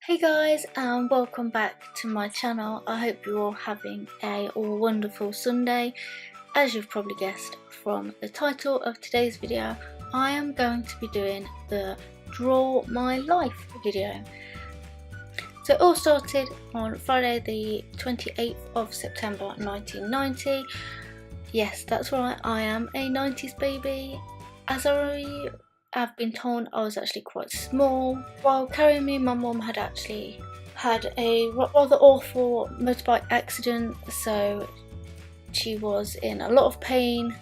Hey guys, and welcome back to my channel. I hope you're all having a wonderful Sunday. As you've probably guessed from the title of today's video, I am going to be doing the Draw My Life video. So it all started on Friday the 28th of September 1990. Yes, that's right, I am a 90s baby. As I've been told, I was actually quite small. While carrying me, my mum had actually had a rather awful motorbike accident, so she was in a lot of pain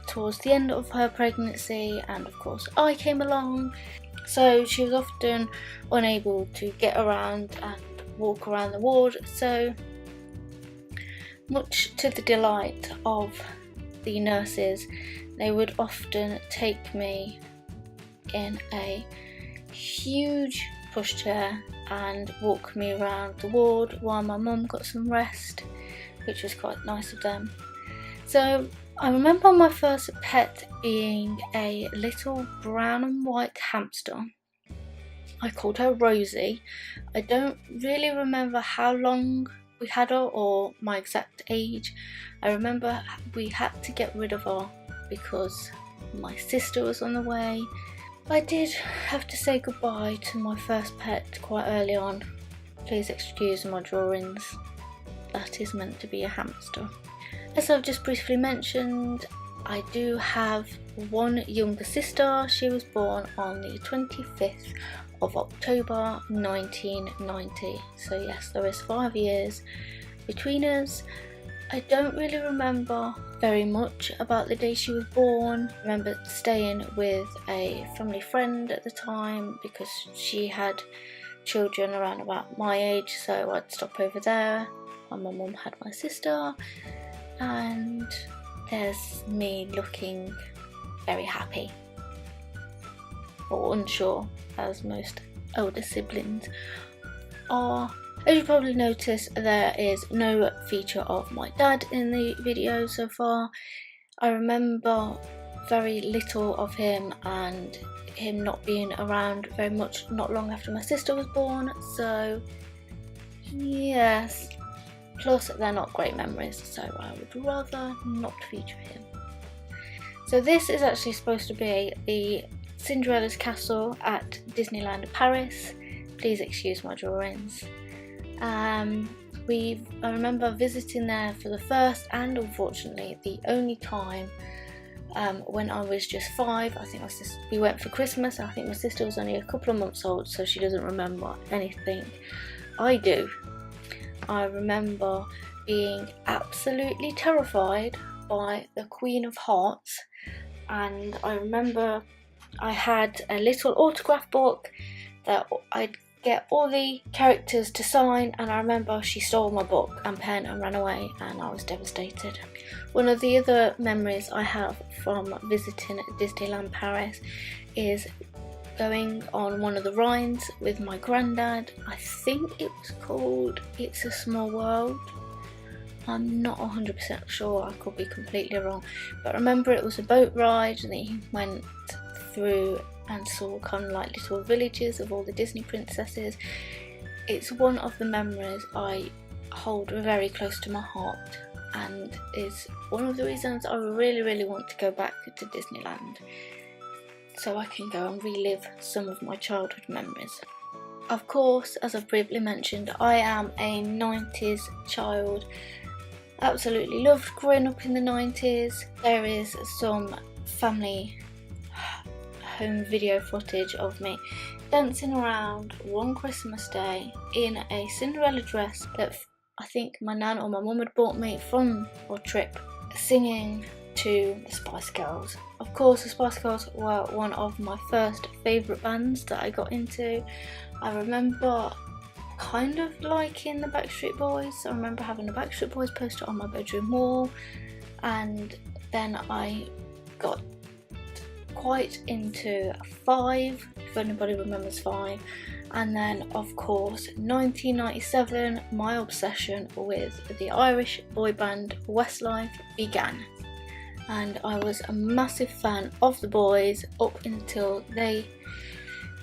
towards the end of her pregnancy, and of course I came along, so she was often unable to get around and walk around the ward, so much to the delight of the nurses, they would often take me in a huge pushchair and walk me around the ward while my mum got some rest, which was quite nice of them. So I remember my first pet being a little brown and white hamster. I called her Rosie. I don't really remember how long we had her or my exact age. I remember we had to get rid of her because my sister was on the way. I did have to say goodbye to my first pet quite early on. Please excuse my drawings. That is meant to be a hamster. As I've just briefly mentioned, I do have one younger sister. She was born on the 25th of October 1990. So yes, there is 5 years between us. I don't really remember very much about the day she was born. I remember staying with a family friend at the time because she had children around about my age, so I'd stop over there while my mum had my sister, and there's me looking very happy or unsure, as most older siblings are. As you probably noticed, there is no feature of my dad in the video so far. I remember very little of him and him not being around very much not long after my sister was born, so yes. Plus they're not great memories, so I would rather not feature him. So this is actually supposed to be the Cinderella's Castle at Disneyland Paris. Please excuse my drawings. I remember visiting there for the first and unfortunately the only time when I was just 5. I think we went for Christmas. I think my sister was only a couple of months old, so she doesn't remember anything. I do. I remember being absolutely terrified by the Queen of Hearts, and I remember I had a little autograph book that I'd get all the characters to sign, and I remember she stole my book and pen and ran away, and I was devastated. One of the other memories I have from visiting Disneyland Paris is going on one of the rides with my granddad. I think it was called It's a Small World. I'm not 100% sure, I could be completely wrong, but I remember it was a boat ride and he went through and saw kind of like little villages of all the Disney princesses. It's one of the memories I hold very close to my heart, and is one of the reasons I really want to go back to Disneyland, so I can go and relive some of my childhood memories. Of course, as I've briefly mentioned, I am a 90s child. Absolutely loved growing up in the 90s. There is some family home video footage of me dancing around one Christmas day in a Cinderella dress that I think my nan or my mum had bought me from a trip, singing to the Spice Girls. Of course, the Spice Girls were one of my first favourite bands that I got into. I remember kind of liking the Backstreet Boys. I remember having a Backstreet Boys poster on my bedroom wall, and then I got quite into Five, if anybody remembers Five, and then of course 1997 my obsession with the Irish boy band Westlife began, and I was a massive fan of the boys up until they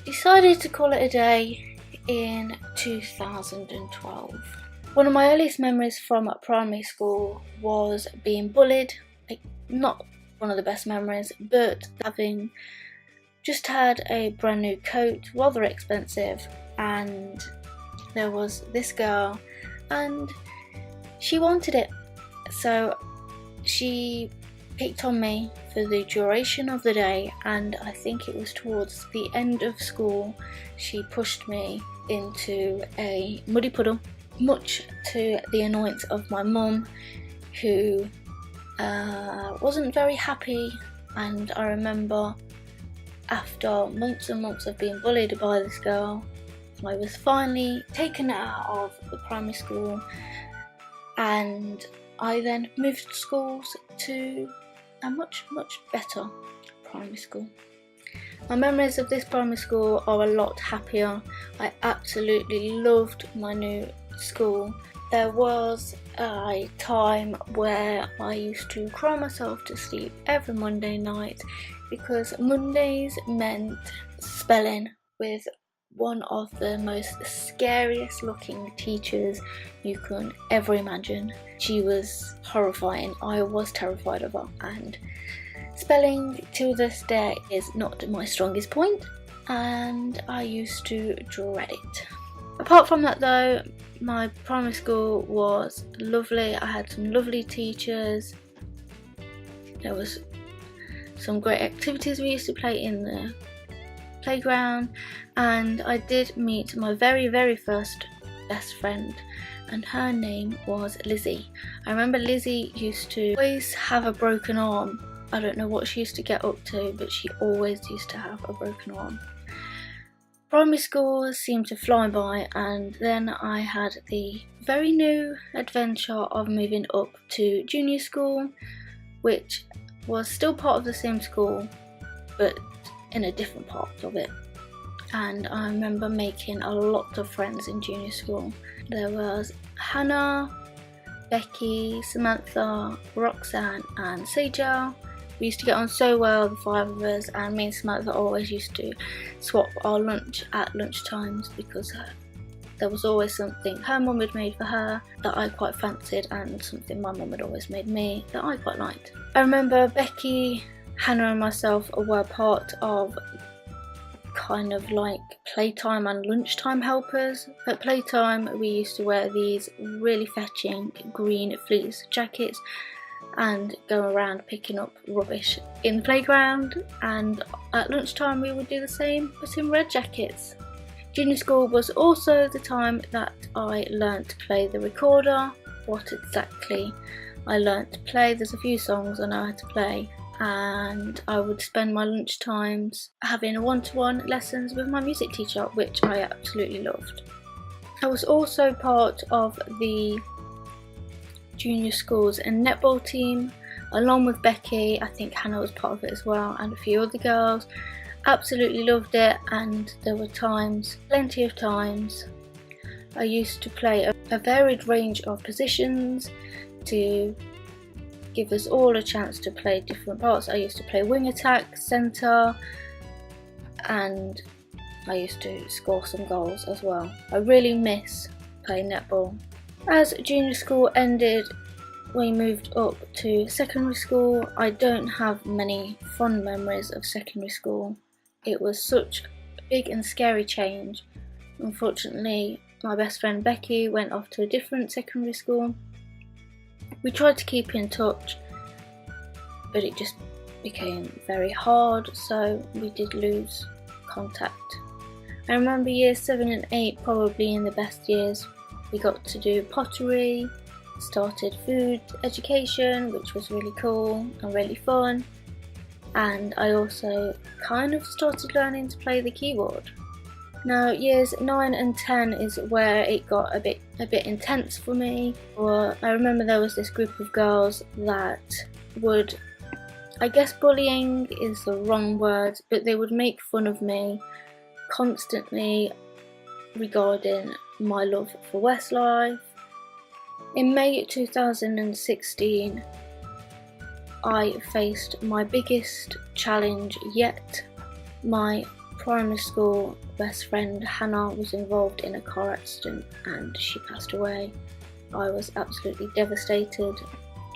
decided to call it a day in 2012. One of my earliest memories from primary school was being bullied. Like, not one of the best memories, but having just had a brand new coat, rather expensive, and there was this girl and she wanted it, so she picked on me for the duration of the day, and I think it was towards the end of school she pushed me into a muddy puddle, much to the annoyance of my mum, who wasn't very happy. And I remember after months and months of being bullied by this girl, I was finally taken out of the primary school, and I then moved schools to a much better primary school. My memories of this primary school are a lot happier. I absolutely loved my new school. There was a time where I used to cry myself to sleep every Monday night, because Mondays meant spelling with one of the most scariest looking teachers you can ever imagine. She was horrifying. I was terrified of her, and spelling to this day is not my strongest point, and I used to dread it. Apart from that though, my primary school was lovely. I had some lovely teachers. There was some great activities we used to play in the playground, and I did meet my very first best friend, and her name was Lizzie. I remember Lizzie used to always have a broken arm. I don't know what she used to get up to, but she always used to have a broken arm. Primary school seemed to fly by, and then I had the very new adventure of moving up to junior school, which was still part of the same school but in a different part of it. And I remember making a lot of friends in junior school. There was Hannah, Becky, Samantha, Roxanne and Sejal. We used to get on so well, the five of us, and me and Samantha always used to swap our lunch at lunch times, because there was always something her mum had made for her that I quite fancied, and something my mum had always made me that I quite liked. I remember Becky, Hannah and myself were part of kind of like playtime and lunchtime helpers. At playtime we used to wear these really fetching green fleece jackets and go around picking up rubbish in the playground, and at lunchtime we would do the same but in red jackets. Junior school was also the time that I learnt to play the recorder. What exactly I learnt to play, there's a few songs I know how to play, and I would spend my lunch times having one-to-one lessons with my music teacher, which I absolutely loved. I was also part of the junior school's netball team, along with Becky. I think Hannah was part of it as well, and a few other girls. Absolutely loved it, and there were times, plenty of times, I used to play a varied range of positions to give us all a chance to play different parts. I used to play wing attack, centre, and I used to score some goals as well. I really miss playing netball. As junior school ended, we moved up to secondary school. I don't have many fond memories of secondary school. It was such a big and scary change. Unfortunately, my best friend Becky went off to a different secondary school. We tried to keep in touch, but it just became very hard, so we did lose contact. I remember years 7 and 8 probably in the best years. We got to do pottery, started food education, which was really cool and really fun, and I also kind of started learning to play the keyboard. Now years 9 and 10 is where it got a bit intense for me. I remember there was this group of girls that would, I guess bullying is the wrong word, but they would make fun of me constantly regarding my love for Westlife. In May 2016, I faced my biggest challenge yet. My primary school best friend Hannah was involved in a car accident and she passed away. I was absolutely devastated.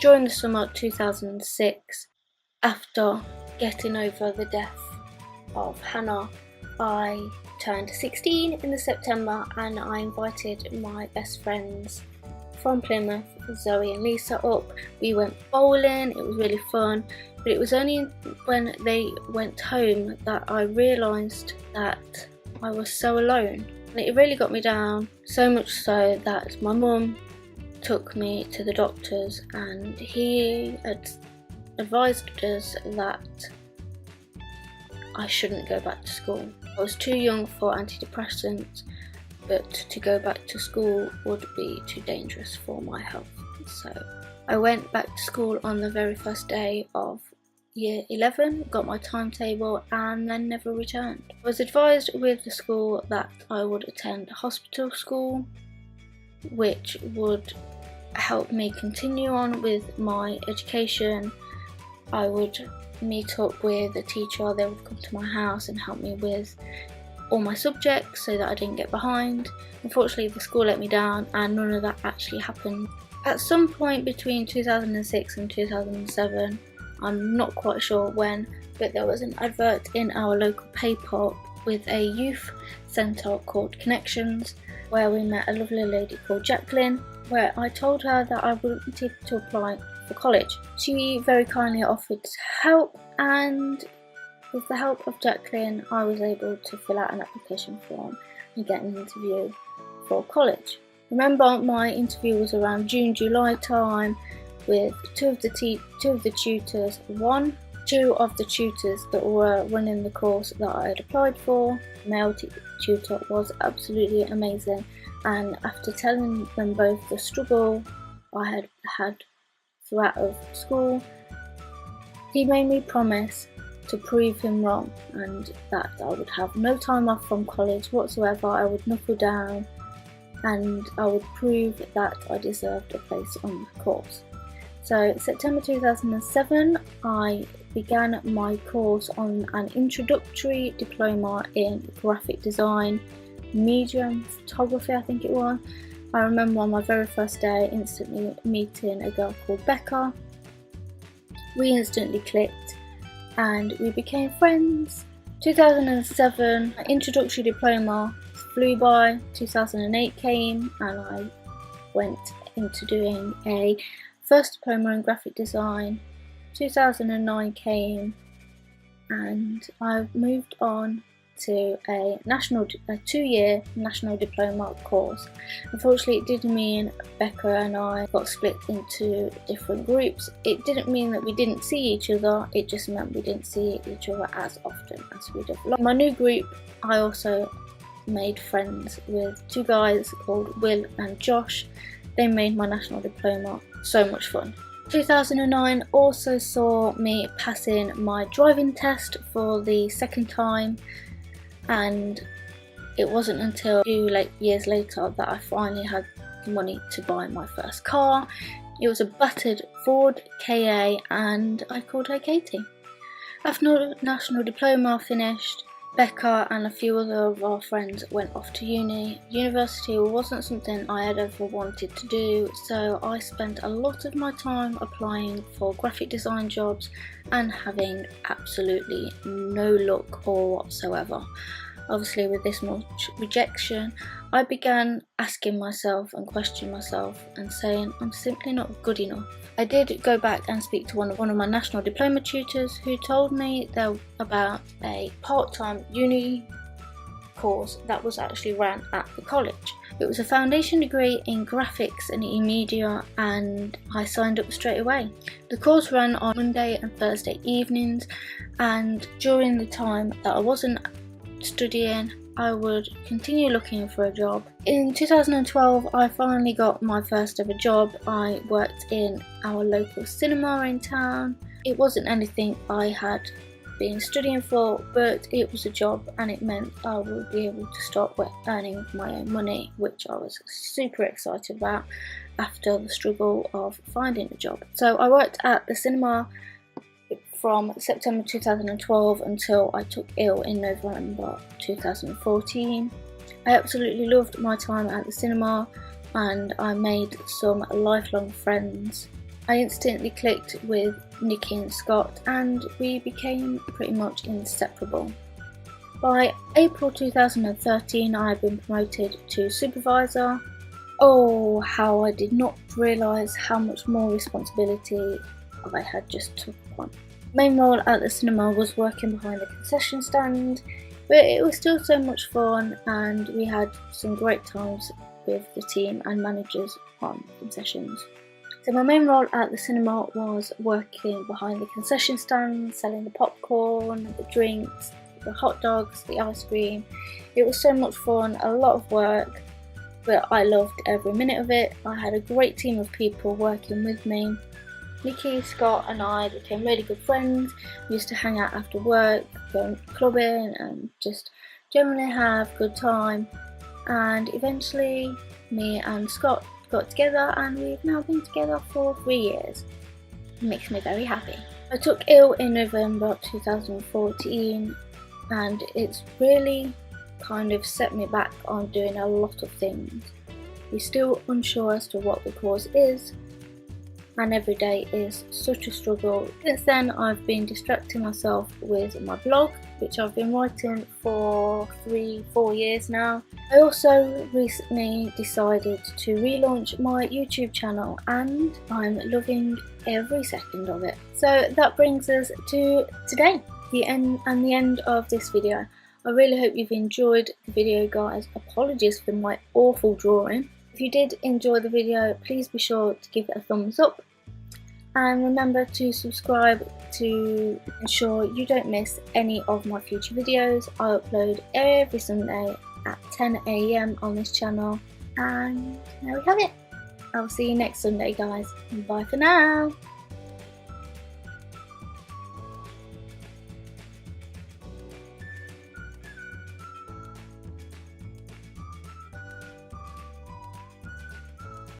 During the summer 2006, after getting over the death of Hannah, I turned 16 in the September and I invited my best friends from Plymouth, Zoe and Lisa, up. We went bowling, it was really fun, but it was only when they went home that I realised that I was so alone. And it really got me down, so much so that my mum took me to the doctors and he had advised us that I shouldn't go back to school. I was too young for antidepressants, but to go back to school would be too dangerous for my health. So I went back to school on the very first day of year 11, got my timetable and then never returned. I was advised with the school that I would attend hospital school, which would help me continue on with my education. I would meet up with a teacher, they would come to my house and help me with all my subjects so that I didn't get behind. Unfortunately, the school let me down and none of that actually happened. At some point between 2006 and 2007, I'm not quite sure when, but there was an advert in our local paper with a youth centre called Connections, where we met a lovely lady called Jacqueline, where I told her that I wanted to apply for college. She very kindly offered to help, and with the help of Jacqueline, I was able to fill out an application form and get an interview for college. Remember, my interview was around June, July time with two of the tutors. Two of the tutors that were running the course that I had applied for. The male tutor was absolutely amazing, and after telling them both the struggle I had had throughout of school, he made me promise to prove him wrong and that I would have no time off from college whatsoever. I would knuckle down and I would prove that I deserved a place on the course. So September 2007, I began my course on an introductory diploma in graphic design, media and photography, I think it was. I remember on my very first day instantly meeting a girl called Becca. We instantly clicked and we became friends. 2007, introductory diploma flew by. 2008 came and I went into doing a first diploma in graphic design. 2009 came and I moved on to a 2-year national diploma course. Unfortunately, it did mean Becca and I got split into different groups. It didn't mean that we didn't see each other, it just meant we didn't see each other as often as we'd have liked. In my new group, I also made friends with two guys called Will and Josh. They made my national diploma so much fun. 2009 also saw me passing my driving test for the second time, and it wasn't until a few years later that I finally had the money to buy my first car. It was a battered Ford Ka and I called her Katie. After national diploma finished, Becca and a few other of our friends went off to uni. University wasn't something I had ever wanted to do, so I spent a lot of my time applying for graphic design jobs and having absolutely no luck or whatsoever. Obviously, with this much rejection, I began asking myself and questioning myself and saying I'm simply not good enough. I did go back and speak to one of my national diploma tutors, who told me about a part-time uni course that was actually ran at the college. It was a foundation degree in graphics and e-media, and I signed up straight away. The course ran on Monday and Thursday evenings, and during the time that I wasn't studying, I would continue looking for a job. In 2012, I finally got my first ever job. I worked in our local cinema in town. It wasn't anything I had been studying for, but it was a job and it meant I would be able to start earning my own money, which I was super excited about after the struggle of finding a job. So I worked at the cinema from September 2012 until I took ill in November 2014. I absolutely loved my time at the cinema and I made some lifelong friends. I instantly clicked with Nikki and Scott and we became pretty much inseparable. By April 2013 I had been promoted to supervisor. Oh, how I did not realise how much more responsibility I had just took on. Main role at the cinema was working behind the concession stand, but it was still so much fun and we had some great times with the team and managers on concessions. So my main role at the cinema was working behind the concession stand, selling the popcorn, the drinks, the hot dogs, the ice cream. It was so much fun, a lot of work, but I loved every minute of it. I had a great team of people working with me. Nikki, Scott and I became really good friends. We used to hang out after work, go clubbing and just generally have a good time. And eventually me and Scott got together and we've now been together for 3 years. It makes me very happy. I took ill in November 2014 and it's really kind of set me back on doing a lot of things. We're still unsure as to what the cause is and every day is such a struggle. Since then I've been distracting myself with my blog, which I've been writing for 3-4 years now. I also recently decided to relaunch my YouTube channel and I'm loving every second of it. So that brings us to today, the end of this video. I really hope you've enjoyed the video, guys. Apologies for my awful drawing. If you did enjoy the video, please be sure to give it a thumbs up and remember to subscribe to ensure you don't miss any of my future videos. I upload every Sunday at 10 AM on this channel, and there we have it. I'll see you next Sunday, guys. Bye for now.